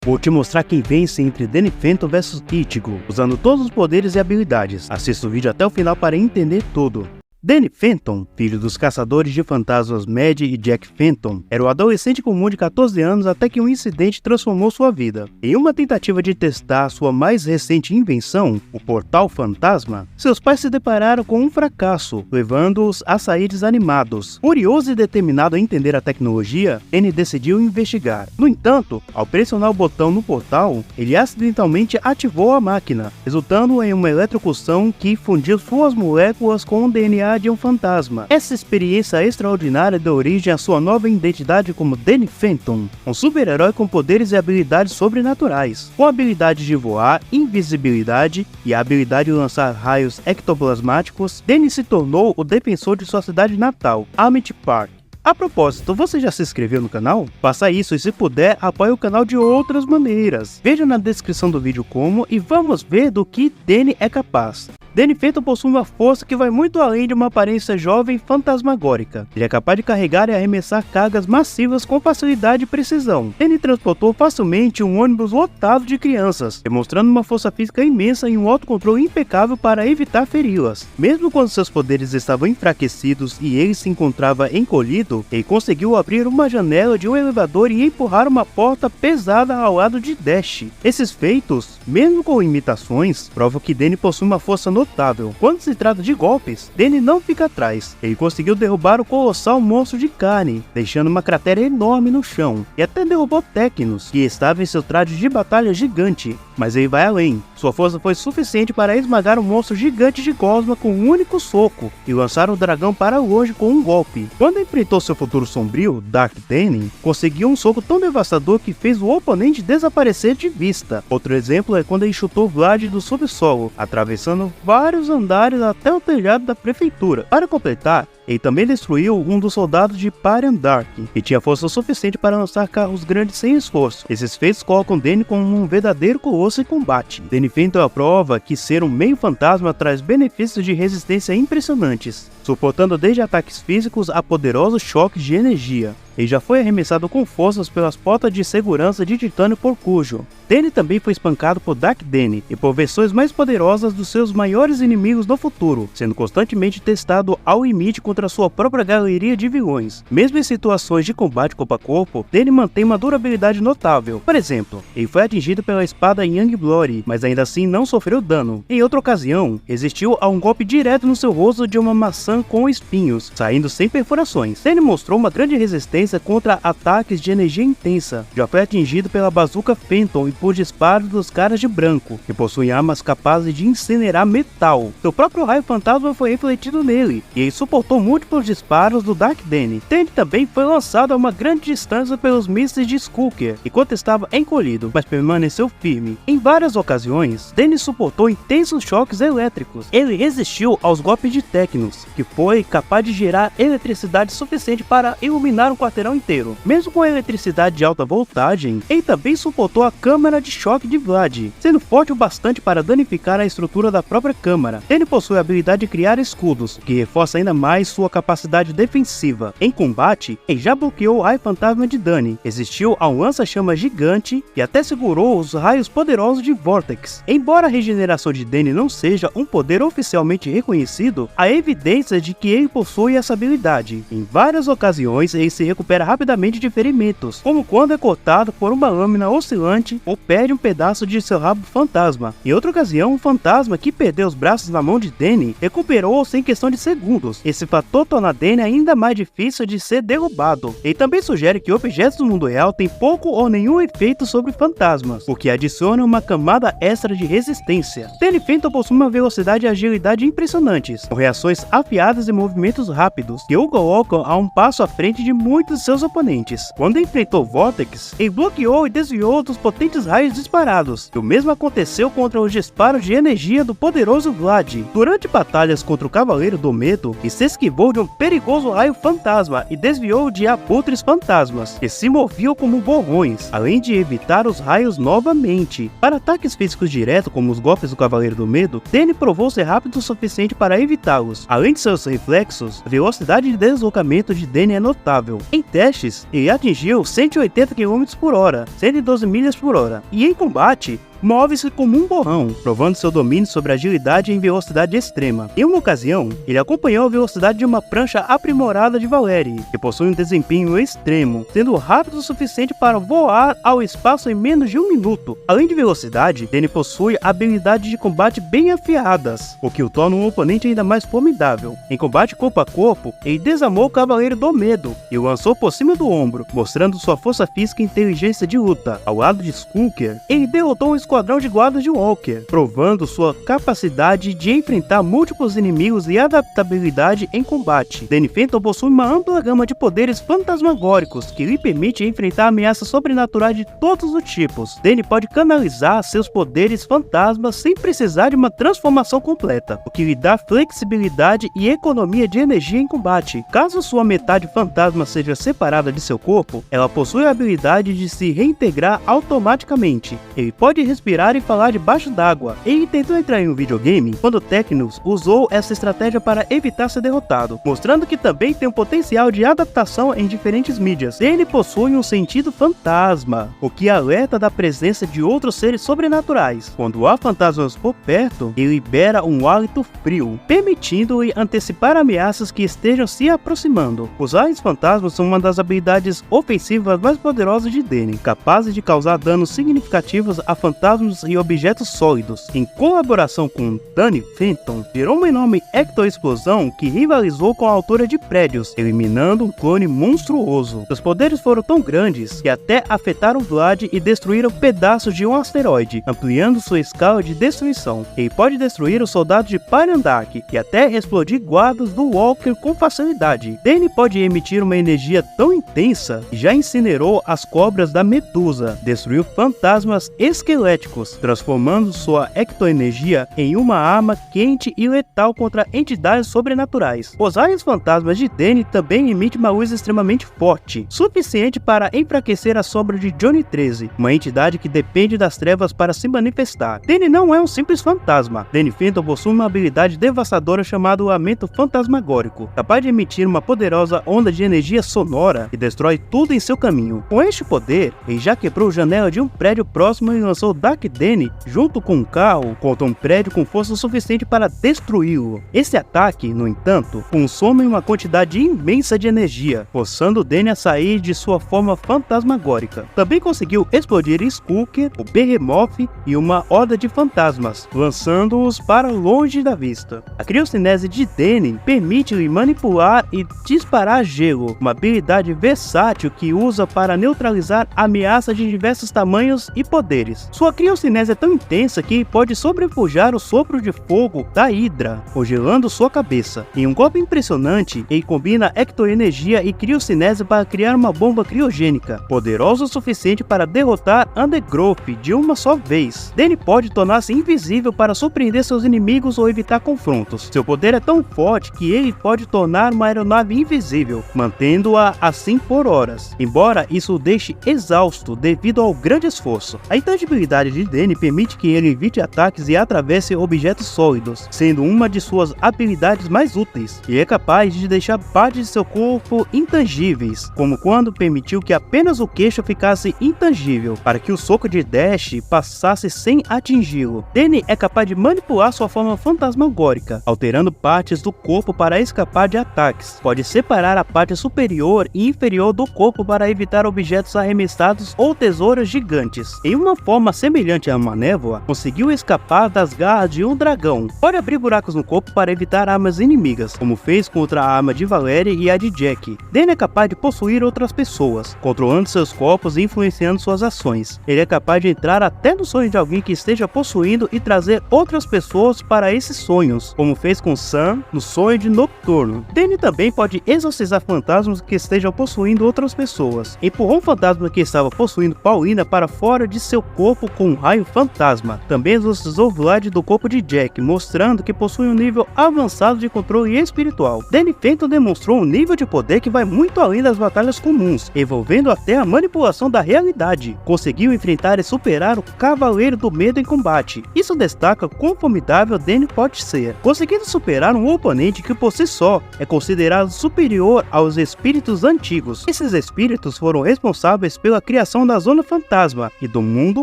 Vou te mostrar quem vence entre Danny Phantom vs Ichigo, usando todos os poderes e habilidades. Assista o vídeo até o final para entender tudo. Danny Phantom, filho dos caçadores de fantasmas Mad e Jack Phantom, era um adolescente comum de 14 anos até que um incidente transformou sua vida. Em uma tentativa de testar sua mais recente invenção, o Portal Fantasma, seus pais se depararam com um fracasso, levando-os a sair desanimados. Curioso e determinado a entender a tecnologia, Danny decidiu investigar. No entanto, ao pressionar o botão no portal, ele acidentalmente ativou a máquina, resultando em uma eletrocução que fundiu suas moléculas com o DNA de um fantasma. Essa experiência extraordinária deu origem à sua nova identidade como Danny Phantom, um super-herói com poderes e habilidades sobrenaturais. Com habilidades de voar, invisibilidade e a habilidade de lançar raios ectoplasmáticos, Danny se tornou o defensor de sua cidade natal, Amity Park. A propósito, você já se inscreveu no canal? Faça isso e, se puder, apoie o canal de outras maneiras. Veja na descrição do vídeo como e vamos ver do que Danny é capaz. Danny Phantom possui uma força que vai muito além de uma aparência jovem fantasmagórica. Ele é capaz de carregar e arremessar cargas massivas com facilidade e precisão. Danny transportou facilmente um ônibus lotado de crianças, demonstrando uma força física imensa e um autocontrole impecável para evitar feri-las. Mesmo quando seus poderes estavam enfraquecidos e ele se encontrava encolhido, ele conseguiu abrir uma janela de um elevador e empurrar uma porta pesada ao lado de Dash. Esses feitos, mesmo com imitações, provam que Danny possui uma força notável. Quando se trata de golpes, Danny não fica atrás. Ele conseguiu derrubar o colossal monstro de carne, deixando uma cratera enorme no chão, e até derrubou Tecnos, que estava em seu traje de batalha gigante. Mas ele vai além. Sua força foi suficiente para esmagar um monstro gigante de Cosma com um único soco e lançar o dragão para longe com um golpe. Quando enfrentou seu futuro sombrio, Dark Danny, conseguiu um soco tão devastador que fez o oponente desaparecer de vista. Outro exemplo é quando ele chutou Vlad do subsolo, atravessando vários andares até o telhado da prefeitura. Para completar, ele também destruiu um dos soldados de Parian Dark, que tinha força suficiente para lançar carros grandes sem esforço. Esses feitos colocam Danny como um verdadeiro colosso em combate. Danny Phantom prova que ser um meio fantasma traz benefícios de resistência impressionantes, suportando desde ataques físicos a poderosos choques de energia. Ele já foi arremessado com forças pelas portas de segurança de titânio por Cujo. Danny também foi espancado por Dark Danny e por versões mais poderosas dos seus maiores inimigos no futuro, sendo constantemente testado ao limite contra sua própria galeria de vilões. Mesmo em situações de combate corpo a corpo, Danny mantém uma durabilidade notável. Por exemplo, ele foi atingido pela espada Young Glory, mas ainda assim não sofreu dano. Em outra ocasião, resistiu a um golpe direto no seu rosto de uma maçã com espinhos, saindo sem perfurações. Danny mostrou uma grande resistência contra ataques de energia intensa. Já foi atingido pela bazuca Phantom e por disparos dos caras de branco, que possuem armas capazes de incinerar metal. Seu próprio raio fantasma foi refletido nele, e ele suportou múltiplos disparos do Dark Danny. Danny também foi lançado a uma grande distância pelos mísseis de Skulker, enquanto estava encolhido, mas permaneceu firme. Em várias ocasiões, Danny suportou intensos choques elétricos. Ele resistiu aos golpes de Tecnos, que foi capaz de gerar eletricidade suficiente para iluminar um quarteirão inteiro. Mesmo com a eletricidade de alta voltagem, ele também suportou a câmara de choque de Vlad, sendo forte o bastante para danificar a estrutura da própria câmara. Ele possui a habilidade de criar escudos, que reforça ainda mais sua capacidade defensiva. Em combate, ele já bloqueou o raio fantasma de Danny, resistiu a um lança-chama gigante e até segurou os raios poderosos de Vortex. Embora a regeneração de Danny não seja um poder oficialmente reconhecido, há evidências de que ele possui essa habilidade. Em várias ocasiões, ele se recupera rapidamente de ferimentos, como quando é cortado por uma lâmina oscilante ou perde um pedaço de seu rabo fantasma. Em outra ocasião, um fantasma que perdeu os braços na mão de Danny recuperou-os em questão de segundos. Esse fator torna Danny ainda mais difícil de ser derrubado. Ele também sugere que objetos do mundo real têm pouco ou nenhum efeito sobre fantasmas, o que adiciona uma camada extra de resistência. Danny Phantom possui uma velocidade e agilidade impressionantes, com reações afiadas e movimentos rápidos, que o colocam a um passo à frente de muitos de seus oponentes. Quando enfrentou Vortex, ele bloqueou e desviou dos potentes raios disparados, e o mesmo aconteceu contra os disparos de energia do poderoso Vlad. Durante batalhas contra o Cavaleiro do Medo, ele se esquivou de um perigoso raio fantasma e desviou de abutres fantasmas, que se moviam como borrões, além de evitar os raios novamente. Para ataques físicos diretos, como os golpes do Cavaleiro do Medo, Danny provou ser rápido o suficiente para evitá-los. Além de seus reflexos, a velocidade de deslocamento de Danny é notável. Em Em testes, ele atingiu 180 km por hora, 112 milhas por hora, e em combate, move-se como um borrão, provando seu domínio sobre agilidade em velocidade extrema. Em uma ocasião, ele acompanhou a velocidade de uma prancha aprimorada de Valerie, que possui um desempenho extremo, sendo rápido o suficiente para voar ao espaço em menos de 1 minuto. Além de velocidade, Danny possui habilidades de combate bem afiadas, o que o torna um oponente ainda mais formidável. Em combate corpo a corpo, ele desarmou o Cavaleiro do Medo e o lançou por cima do ombro, mostrando sua força física e inteligência de luta. Ao lado de Skulker, ele derrotou um esquadrão de guardas de Walker, provando sua capacidade de enfrentar múltiplos inimigos e adaptabilidade em combate. Danny Phantom possui uma ampla gama de poderes fantasmagóricos que lhe permite enfrentar ameaças sobrenaturais de todos os tipos. Danny pode canalizar seus poderes fantasmas sem precisar de uma transformação completa, o que lhe dá flexibilidade e economia de energia em combate. Caso sua metade fantasma seja separada de seu corpo, ela possui a habilidade de se reintegrar automaticamente. Ele pode respirar e falar debaixo d'água. Ele tentou entrar em um videogame quando Technos usou essa estratégia para evitar ser derrotado, mostrando que também tem um potencial de adaptação em diferentes mídias. Ele possui um sentido fantasma, o que alerta da presença de outros seres sobrenaturais. Quando há fantasmas por perto, ele libera um hálito frio, permitindo-lhe antecipar ameaças que estejam se aproximando. Os aliens fantasmas são uma das habilidades ofensivas mais poderosas de Danny, capazes de causar danos significativos a fantasmas e objetos sólidos. Em colaboração com Danny Phantom, gerou uma enorme ectoexplosão que rivalizou com a altura de prédios, eliminando um clone monstruoso. Seus poderes foram tão grandes que até afetaram Vlad e destruíram pedaços de um asteroide, ampliando sua escala de destruição. Ele pode destruir os soldados de Parandak e até explodir guardas do Walker com facilidade. Danny pode emitir uma energia tão intensa que já incinerou as cobras da Medusa, destruiu fantasmas esqueléticos, transformando sua ectoenergia em uma arma quente e letal contra entidades sobrenaturais. Os aliens fantasmas de Danny também emitem uma luz extremamente forte, suficiente para enfraquecer a sombra de Johnny 13, uma entidade que depende das trevas para se manifestar. Danny não é um simples fantasma. Danny Phantom possui uma habilidade devastadora chamada Lamento Fantasmagórico, capaz de emitir uma poderosa onda de energia sonora que destrói tudo em seu caminho. Com este poder, ele já quebrou a janela de um prédio próximo e lançou Dark Danny junto com um carro contra um prédio com força suficiente para destruí-lo. Esse ataque, no entanto, consome uma quantidade imensa de energia, forçando Danny a sair de sua forma fantasmagórica. Também conseguiu explodir Skulker, o Behemoth e uma horda de fantasmas, lançando-os para longe da vista. A criocinese de Danny permite-lhe manipular e disparar gelo, uma habilidade versátil que usa para neutralizar ameaças de diversos tamanhos e poderes. Sua criocinese é tão intensa que pode sobrepujar o sopro de fogo da Hydra, congelando sua cabeça. Em um golpe impressionante, ele combina ectoenergia e criocinese para criar uma bomba criogênica, poderosa o suficiente para derrotar Undergrowth de uma só vez. Danny pode tornar-se invisível para surpreender seus inimigos ou evitar confrontos. Seu poder é tão forte que ele pode tornar uma aeronave invisível, mantendo-a assim por horas, embora isso o deixe exausto devido ao grande esforço. A intangibilidade de Danny permite que ele evite ataques e atravesse objetos sólidos, sendo uma de suas habilidades mais úteis. Ele é capaz de deixar partes de seu corpo intangíveis, como quando permitiu que apenas o queixo ficasse intangível, para que o soco de Dash passasse sem atingi-lo. Danny é capaz de manipular sua forma fantasmagórica, alterando partes do corpo para escapar de ataques. Pode separar a parte superior e inferior do corpo para evitar objetos arremessados ou tesouros gigantes. Em uma forma semelhante a uma névoa, conseguiu escapar das garras de um dragão. Pode abrir buracos no corpo para evitar armas inimigas, como fez contra a arma de Valerie e a de Jack. Danny é capaz de possuir outras pessoas, controlando seus corpos e influenciando suas ações. Ele é capaz de entrar até no sonho de alguém que esteja possuindo e trazer outras pessoas para esses sonhos, como fez com Sam no sonho de Nocturno. Danny também pode exorcizar fantasmas que estejam possuindo outras pessoas. Empurrou um fantasma que estava possuindo Paulina para fora de seu corpo com um raio fantasma. Também exorcizou Vlad do corpo de Jack, mostrando que possui um nível avançado de controle espiritual. Danny Phantom demonstrou um nível de poder que vai muito além das batalhas comuns, envolvendo até a manipulação da realidade. Conseguiu enfrentar e superar o Cavaleiro do Medo em combate. Isso destaca quão formidável Danny pode ser, conseguindo superar um oponente que por si só é considerado superior aos espíritos antigos. Esses espíritos foram responsáveis pela criação da Zona Fantasma e do mundo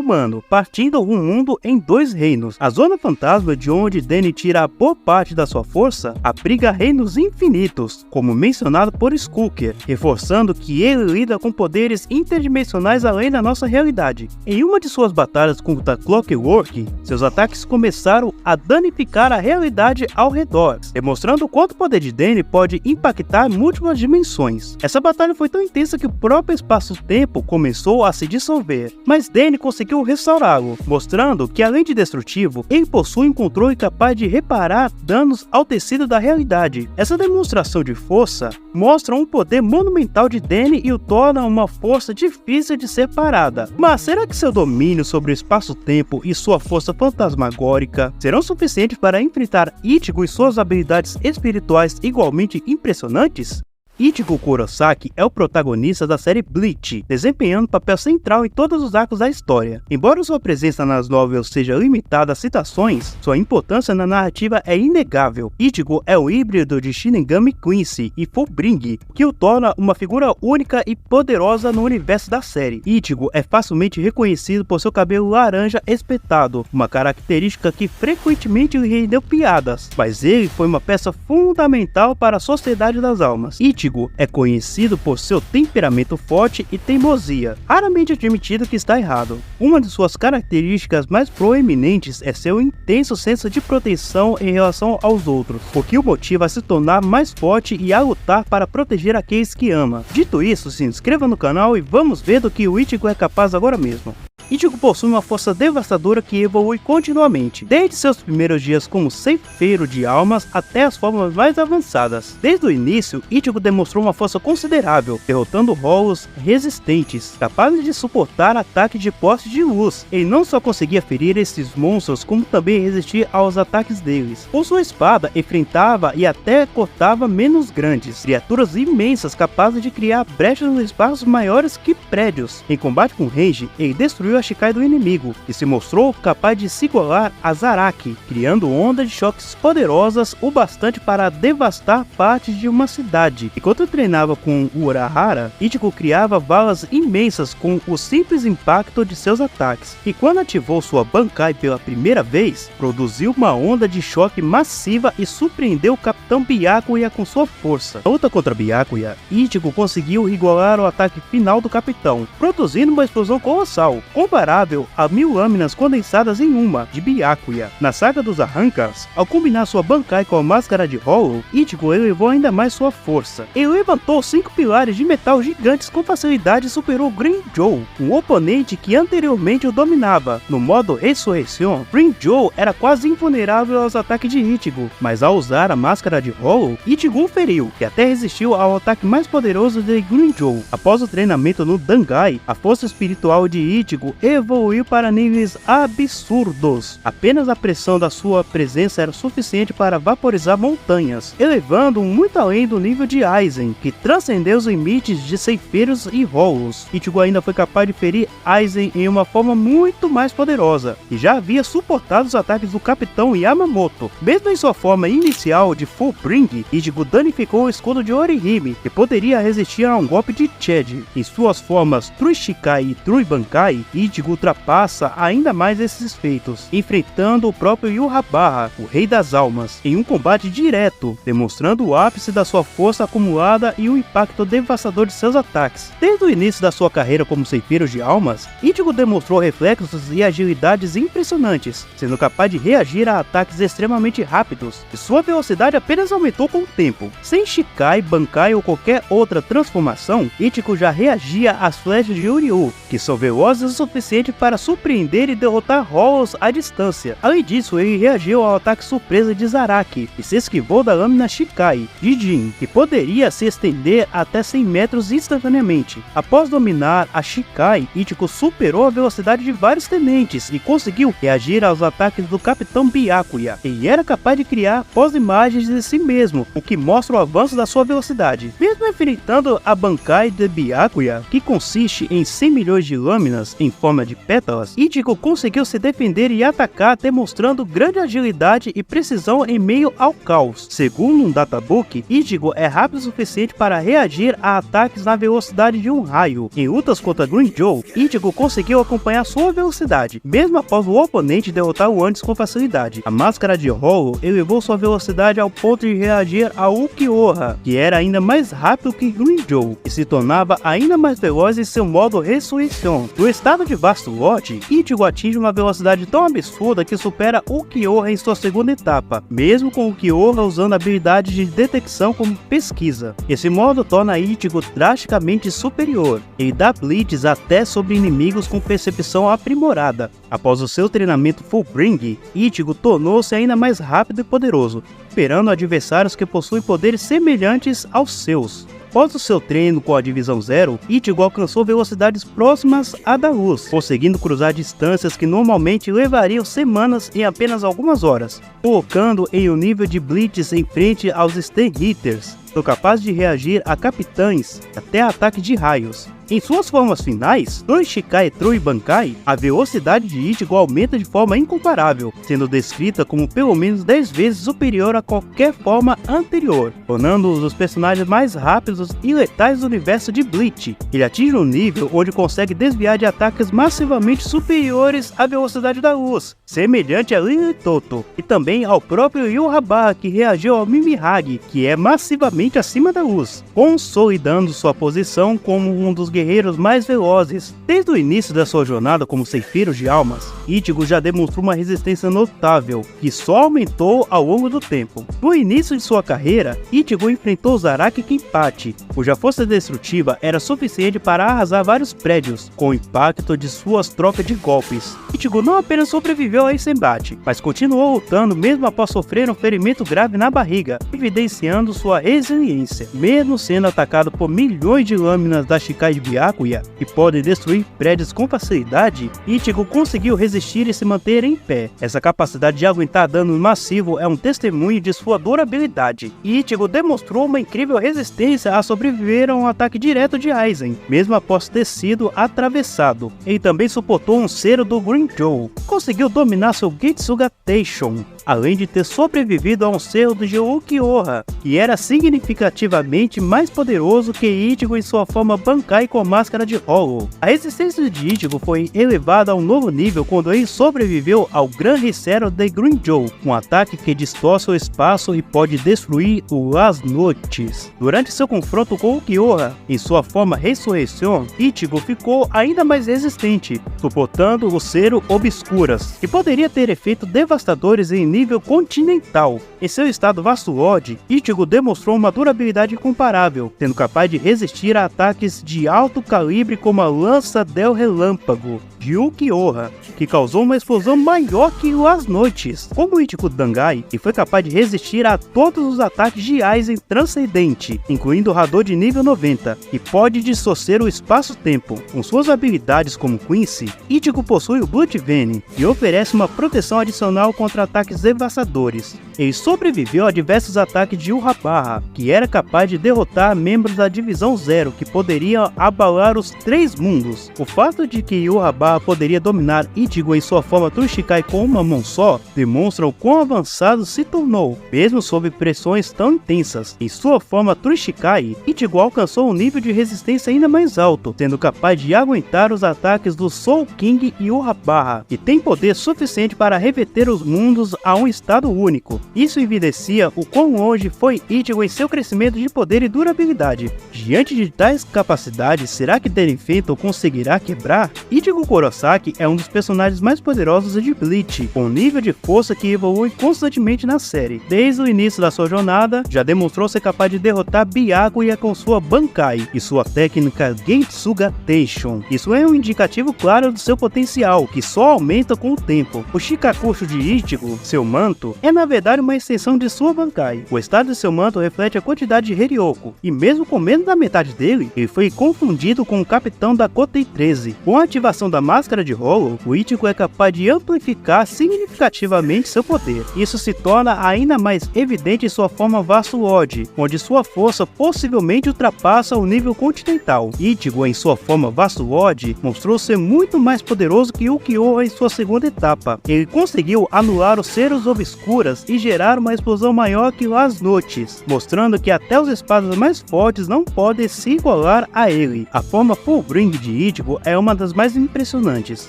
humano, partindo o mundo em dois reinos. A Zona Fantasma, de onde Danny tira a boa parte da sua força, abriga reinos infinitos, como mencionado por Skooker, reforçando que ele lida com poderes interdimensionais além da nossa realidade. Em uma de suas batalhas contra Clockwork, seus ataques começaram a danificar a realidade ao redor, demonstrando o quanto o poder de Danny pode impactar múltiplas dimensões. Essa batalha foi tão intensa que o próprio espaço-tempo começou a se dissolver, mas Danny conseguiu restaurá-lo, mostrando que além de destrutivo, ele possui um controle capaz de reparar danos ao tecido da realidade. Essa demonstração de força mostra um poder monumental de Danny e o torna uma força difícil de ser parada. Mas será que seu domínio sobre o espaço-tempo e sua força fantasmagórica serão suficientes para enfrentar Ichigo e suas habilidades espirituais igualmente impressionantes? Ichigo Kurosaki é o protagonista da série Bleach, desempenhando papel central em todos os arcos da história. Embora sua presença nas novelas seja limitada a citações, sua importância na narrativa é inegável. Ichigo é um híbrido de Shinigami Quincy e Fullbring, que o torna uma figura única e poderosa no universo da série. Ichigo é facilmente reconhecido por seu cabelo laranja espetado, uma característica que frequentemente lhe rendeu piadas, mas ele foi uma peça fundamental para a Sociedade das Almas. Ichigo é conhecido por seu temperamento forte e teimosia, raramente admitido que está errado. Uma de suas características mais proeminentes é seu intenso senso de proteção em relação aos outros, o que o motiva a se tornar mais forte e a lutar para proteger aqueles que ama. Dito isso, se inscreva no canal e vamos ver do que o Ichigo é capaz agora mesmo. Ichigo possui uma força devastadora que evolui continuamente, desde seus primeiros dias como ceifeiro de almas até as formas mais avançadas. Desde o início, Ichigo demonstrou uma força considerável, derrotando Hollows resistentes, capazes de suportar ataques de postes de luz. Ele não só conseguia ferir esses monstros, como também resistir aos ataques deles. Com sua espada, enfrentava e até cortava menos grandes, criaturas imensas capazes de criar brechas nos espaços maiores que prédios. Em combate com range, ele destruiu a Shikai do inimigo, e se mostrou capaz de se igualar a Zaraki, criando ondas de choques poderosas o bastante para devastar partes de uma cidade. Enquanto treinava com Urahara, Ichigo criava valas imensas com o simples impacto de seus ataques, e quando ativou sua Bankai pela primeira vez, produziu uma onda de choque massiva e surpreendeu o Capitão Byakuya com sua força. Na luta contra Byakuya, Ichigo conseguiu igualar o ataque final do Capitão, produzindo uma explosão colossal, comparável a 1000 lâminas condensadas em uma, de Byakuya. Na saga dos Arrancars, ao combinar sua Bankai com a máscara de Hollow, Ichigo elevou ainda mais sua força. Ele levantou 5 pilares de metal gigantes com facilidade e superou Green Joe, um oponente que anteriormente o dominava. No modo Ressurreição, Green Joe era quase invulnerável aos ataques de Ichigo, mas ao usar a máscara de Hollow, Ichigo o feriu, e até resistiu ao ataque mais poderoso de Green Joe. Após o treinamento no Dangai, a força espiritual de Ichigo evoluiu para níveis absurdos. Apenas a pressão da sua presença era suficiente para vaporizar montanhas, elevando-o muito além do nível de Aizen, que transcendeu os limites de ceifeiros e Hollows. Ichigo ainda foi capaz de ferir Aizen em uma forma muito mais poderosa, e já havia suportado os ataques do Capitão Yamamoto. Mesmo em sua forma inicial de Fullbring, Ichigo danificou o escudo de Orihime, que poderia resistir a um golpe de Chad. Em suas formas True Shikai e True Bankai, Ichigo ultrapassa ainda mais esses feitos, enfrentando o próprio Yhwach, o Rei das Almas, em um combate direto, demonstrando o ápice da sua força acumulada e o impacto devastador de seus ataques. Desde o início da sua carreira como ceifeiro de almas, Ichigo demonstrou reflexos e agilidades impressionantes, sendo capaz de reagir a ataques extremamente rápidos, e sua velocidade apenas aumentou com o tempo. Sem Shikai, Bankai ou qualquer outra transformação, Ichigo já reagia às flechas de Uryu, que são velozes o suficiente para surpreender e derrotar Hollows à distância. Além disso, ele reagiu ao ataque surpresa de Zaraki e se esquivou da lâmina Shikai de Jin, que poderia se estender até 100 metros instantaneamente. Após dominar a Shikai, Ichigo superou a velocidade de vários tenentes e conseguiu reagir aos ataques do Capitão Byakuya. Ele era capaz de criar pós-imagens de si mesmo, o que mostra o avanço da sua velocidade. Mesmo enfrentando a Bankai de Byakuya, que consiste em 100 milhões de lâminas em forma de pétalas, Ichigo conseguiu se defender e atacar, demonstrando grande agilidade e precisão em meio ao caos. Segundo um databook, Ichigo é rápido o suficiente para reagir a ataques na velocidade de um raio. Em lutas contra Grimmjow, Ichigo conseguiu acompanhar sua velocidade, mesmo após o oponente derrotar o antes com facilidade. A máscara de Hollow elevou sua velocidade ao ponto de reagir a Ulquiorra, que era ainda mais rápido que Grimmjow, e se tornava ainda mais veloz em seu modo Ressurreição. No estado de Vasto Lote, Ichigo atinge uma velocidade tão absurda que supera Ulquiorra em sua segunda etapa, mesmo com Ulquiorra usando a habilidade de detecção como pesquisa. Esse modo torna Ichigo drasticamente superior. Ele dá blitz até sobre inimigos com percepção aprimorada. Após o seu treinamento Fullbring, Ichigo tornou-se ainda mais rápido e poderoso, superando adversários que possuem poderes semelhantes aos seus. Após o seu treino com a Divisão Zero, Ichigo alcançou velocidades próximas à da luz, conseguindo cruzar distâncias que normalmente levariam semanas em apenas algumas horas, colocando em um nível de blitz em frente aos Stun Hitters, são capazes de reagir a capitães até ataques de raios. Em suas formas finais, Troi Shikai e Troi Bankai, a velocidade de Ichigo aumenta de forma incomparável, sendo descrita como pelo menos 10 vezes superior a qualquer forma anterior, tornando-o um dos personagens mais rápidos e letais do universo de Bleach. Ele atinge um nível onde consegue desviar de ataques massivamente superiores à velocidade da luz, semelhante a Lilitoto, e também ao próprio Yurabara, que reagiu ao Mimihage, que é massivamente acima da luz, consolidando sua posição como um dos guerreiros mais velozes. Desde o início da sua jornada como ceifeiro de almas, Ichigo já demonstrou uma resistência notável, que só aumentou ao longo do tempo. No início de sua carreira, Ichigo enfrentou Zaraki Kenpachi, cuja força destrutiva era suficiente para arrasar vários prédios, com o impacto de suas trocas de golpes. Ichigo não apenas sobreviveu a esse embate, mas continuou lutando mesmo após sofrer um ferimento grave na barriga, evidenciando sua resiliência. Mesmo sendo atacado por milhões de lâminas da Shikai de Byakuya, que podem destruir prédios com facilidade, Ichigo conseguiu resistir e se manter em pé. Essa capacidade de aguentar dano massivo é um testemunho de sua durabilidade. Ichigo demonstrou uma incrível resistência a sobreviver a um ataque direto de Aizen, mesmo após ter sido atravessado. Ele também suportou um selo do Grimmjow, conseguiu dominar seu Getsuga Teishon, além de ter sobrevivido a um selo de Ulquiorra, que era significativamente mais poderoso que Ichigo em sua forma Bankai com a máscara de Hollow. A resistência de Ichigo foi elevada a um novo nível quando ele sobreviveu ao Gran Recero de Grimmjow, um ataque que distorce o espaço e pode destruir o Las Noites. Durante seu confronto com Ulquiorra, em sua forma Ressurreição, Ichigo ficou ainda mais resistente, suportando o Selo Obscuras, que poderia ter efeitos devastadores em nível continental. Em seu estado Vasto Lord, Ichigo demonstrou uma durabilidade incomparável, sendo capaz de resistir a ataques de alto calibre como a Lança del Relâmpago de Ulquiorra, que causou uma explosão maior que Las Noites. Como Ichigo Dangai, e foi capaz de resistir a todos os ataques de Aizen Transcendente, incluindo o Hadou de nível 90, que pode distorcer o espaço-tempo. Com suas habilidades como Quincy, Ichigo possui o Blood Vein, e oferece uma proteção adicional contra ataques devastadores. Ele sobreviveu a diversos ataques de Yurabara, que era capaz de derrotar membros da Divisão Zero, que poderiam abalar os 3 mundos. O fato de que Yurabara poderia dominar Ichigo em sua forma Troi Shikai com uma mão só, demonstra o quão avançado se tornou, mesmo sob pressões tão intensas. Em sua forma Troi Shikai, Ichigo alcançou um nível de resistência ainda mais alto, sendo capaz de aguentar os ataques do Soul King e Yurabara, e tem poder suficiente para reverter os mundos a um estado único. Isso evidencia o quão longe foi Ichigo em seu crescimento de poder e durabilidade. Diante de tais capacidades, será que Danny Phantom conseguirá quebrar? Ichigo Kurosaki é um dos personagens mais poderosos de Bleach, com um nível de força que evolui constantemente na série. Desde o início da sua jornada, já demonstrou ser capaz de derrotar Byakuya com sua Bankai e sua técnica Getsuga Teishon. Isso é um indicativo claro do seu potencial, que só aumenta com o tempo. O Shikakusho de Ichigo, seu manto, é na verdade uma extensão de sua Bankai. O estado de seu manto reflete a quantidade de Herioku, e mesmo com menos da metade dele, ele foi confundido com o capitão da Kotei 13. Com a ativação da máscara de Hollow, o Ichigo é capaz de amplificar significativamente seu poder. Isso se torna ainda mais evidente em sua forma Vasto Lord, onde sua força possivelmente ultrapassa o nível continental. Ichigo, em sua forma Vasto Lord, mostrou ser muito mais poderoso que Ukyo em sua segunda etapa. Ele conseguiu anular os seres obscuras e gerar uma explosão maior que as noites, mostrando que até os espadas mais fortes não podem se igualar a ele. A forma Fullbring de Ichigo é uma das mais impressionantes.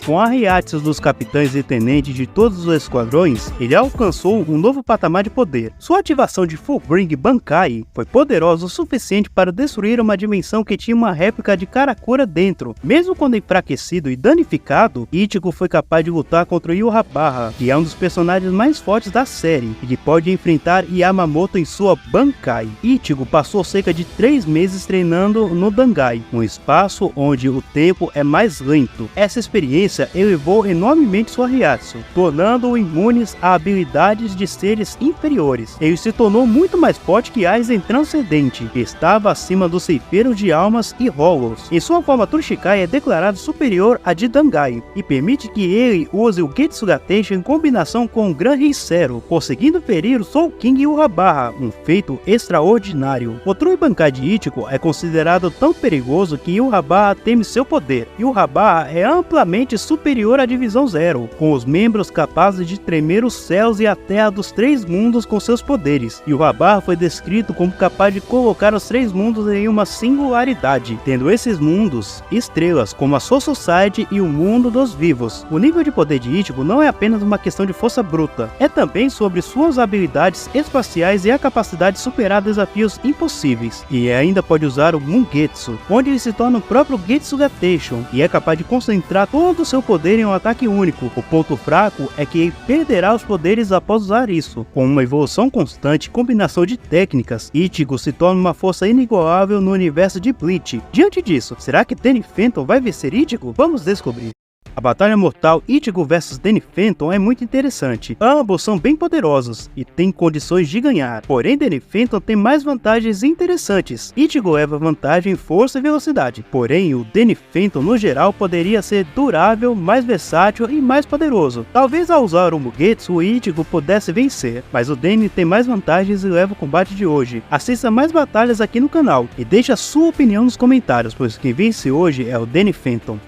Com a Hyakusa dos capitães e tenentes de todos os esquadrões, ele alcançou um novo patamar de poder. Sua ativação de Fullbring Bankai foi poderosa o suficiente para destruir uma dimensão que tinha uma réplica de Karakura dentro. Mesmo quando enfraquecido e danificado, Ichigo foi capaz de lutar contra Yhwach, que é um dos personagens mais fortes da série, e que pode enfrentar Yamamoto em sua Bankai. Ichigo passou cerca de 3 meses treinando no Dangai, um espaço onde o tempo é mais lento. Essa experiência elevou enormemente sua Hyakusa, tornando-o imunes a habilidades de seres inferiores. Ele se tornou muito mais forte que Aizen Transcendente, que estava acima dos ceifeiros de almas e Hollows. Em sua forma Trushikai é declarado superior a de Dangai, e permite que ele use o Getsuga Teishon em combinação com o Gran Rincero, conseguindo ferir o Soul King Yhwach, um feito extraordinário. O True Bankai de Ichigo é considerado tão perigoso que Yhwach teme seu poder. Yhwach é amplamente superior à Divisão Zero, com os membros capazes de tremer os céus e a terra dos 3 mundos com seus poderes. Yhwach foi descrito como capaz de colocar os 3 mundos em uma singularidade, tendo esses mundos estrelas como a Soul Society e o mundo dos vivos. O nível de poder de Ichigo não é apenas uma questão de força bruta, é também sobre suas habilidades espaciais e a capacidade de superar desafios impossíveis. E ainda pode usar o Mungetsu, onde ele se torna o próprio Getsuga Teishon e é capaz de concentrar todo o seu poder em um ataque único. O ponto fraco é que ele perderá os poderes após usar isso. Com uma evolução constante e combinação de técnicas, Ichigo se torna uma força inigualável no universo de Bleach. Diante disso, será que Danny Phantom vai vencer Ichigo? Vamos descobrir. A batalha mortal Ichigo vs Danny Phantom é muito interessante. Ambos são bem poderosos e têm condições de ganhar, porém Danny Phantom tem mais vantagens interessantes. Ichigo leva vantagem em força e velocidade, porém o Danny Phantom no geral poderia ser durável, mais versátil e mais poderoso. Talvez ao usar o Mugetsu o Ichigo pudesse vencer, mas o Danny tem mais vantagens e leva o combate de hoje. Assista mais batalhas aqui no canal e deixe a sua opinião nos comentários, pois quem vence hoje é o Danny Phantom.